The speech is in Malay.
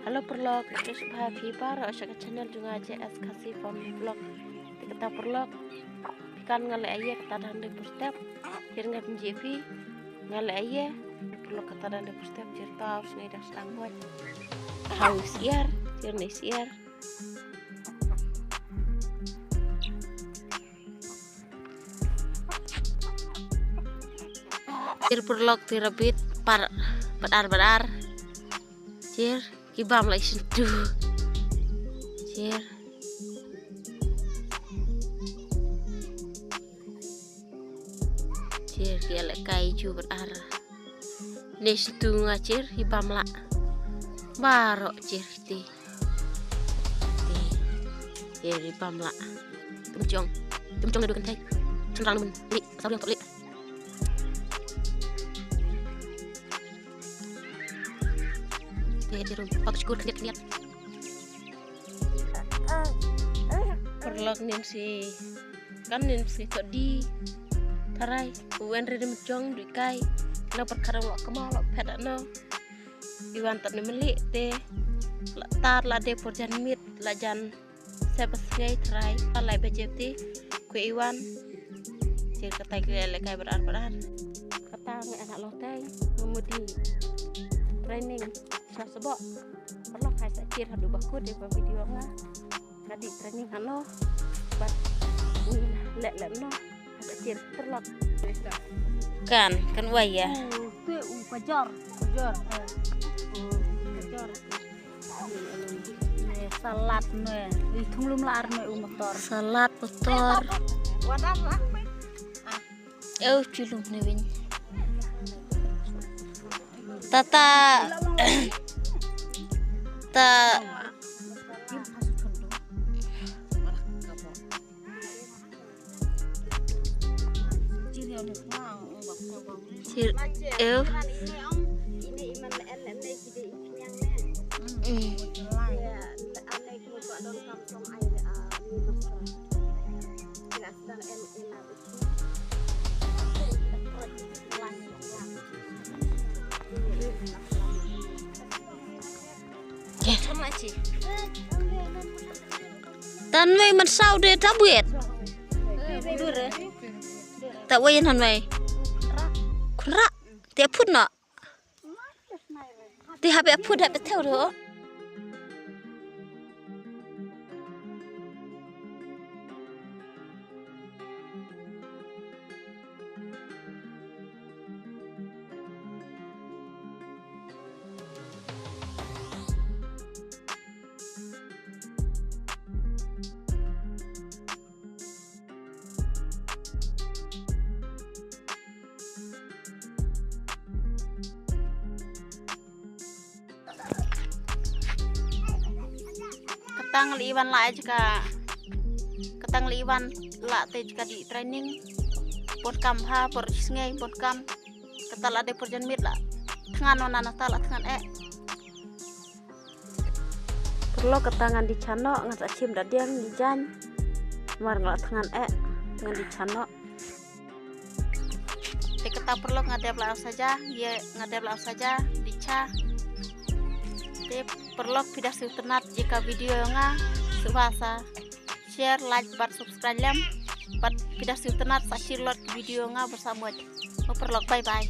Halo perlok, itu subha pibar asyik channel juga JS kasih form vlog. Kita perlok kan ngale aye kata dan de step. Jir ngat JP ngale aye perlok kata dan de step jir tahu sini dah sedang buat. Haus iar, jir nis iar. Jir perlok tirabit par badar. Jir kibam lagi sentuh. Jir dia lekai ju berarah. Nih sentuh ngacir kibam la. Barok jir ti. Jir kibam la. Tumcong adu kan tay. Centang men li sabu yang toli. Dia rumpak syukur lihat. Perlok nim si kan nim si tadi tarai uen rede mejong di kai lo perkara lo kemal lo peda no iwan tak nemeli de tar la de porjan mit la jan sebesgai tarai alai bejeti ku iwan jir ketai kele kai berar kata nge anak lo tay memudi training sebab perlu kai sakir hadu baku de video nga ngadi training hano bat lek no sakir perlu kan waya tu kejar salat ne di tunglum lar ne motor salat motor wadah lah culung ne win tata tan mày mặt sau đây ta buyệt ta quay hẳn mày khun ra tiap phút nọ thì habis phút habis theo đó ketang liwan la jika ketang liwan la te jika di training pot kam ha por sngai pot kam ketal ade porjan mit la tengan nona tala tengan perlu ketangan di cano ngat acim dadiang di jan mar ngala tengan tengan di cano te keta perlu ngadep la saja ye ngadep la saja dica perlu tidak sunat jika video nga subasa share like bat subscribe bat tidak sunat sakir lot video nga bersama perlu bye bye.